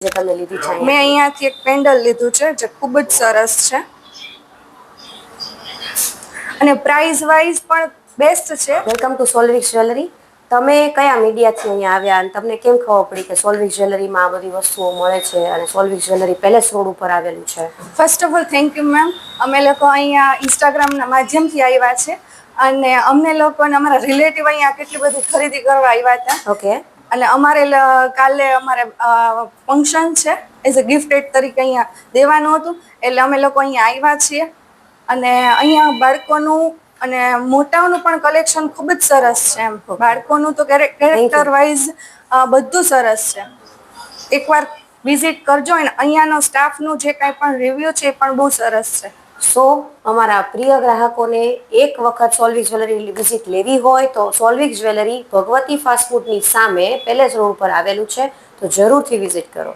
જે તમે લીધી છે? મેં અહીંયાથી એક પેન્ડલ લીધું છે જે ખૂબ જ સરસ છે અને પ્રાઇસ વાઇઝ પણ બેસ્ટ છે. Welcome to Solvix jewellery. તમે કયા મીડિયાથી અહીંયા આવ્યા અને તમને કેમ ખબર પડી કે સોલ્વિક્સ જ્વેલરીમાં આ બધી વસ્તુઓ મળે છે અને સોલ્વિક્સ જ્વેલરી પેલેસ રોડ ઉપર આવેલું છે? First of all thank you ma'am. અમે લોકો અહીંયા ઇન્સ્ટાગ્રામના માધ્યમથી આવ્યા છે અને અમને લોકોને અમારા રિલેટિવ અહીંયા કેટલી બધી ખરીદી કરવા આવ્યા હતા. ઓકે. અને અમારે કાલે અમારે ફંક્શન છે એઝ અ ગિફ્ટ તરીકે અહીંયા દેવાનું હતું એટલે અમે લોકો અહીંયા આવ્યા છીએ અને અહીંયા બાળકોનું અને મોટાઓનું પણ કલેક્શન ખૂબ જ સરસ છે. એમ બાળકોનું તો કેરેક્ટર વાઇઝ બધું સરસ છે. એકવાર વિઝિટ કરજો અને અહીંયાનો સ્ટાફનું જે કાંઈ પણ રિવ્યૂ છે એ પણ બહુ સરસ છે. સો અમારા પ્રિય ગ્રાહકોને એક વખત સોલ્વિક્સ જ્વેલરી વિઝિટ લેવી હોય તો સોલ્વિક્સ જ્વેલરી ભગવતી ફાસ્ટ ફૂડની સામે પેલેસ રોડ પર આવેલું છે, તો જરૂરથી વિઝિટ કરો.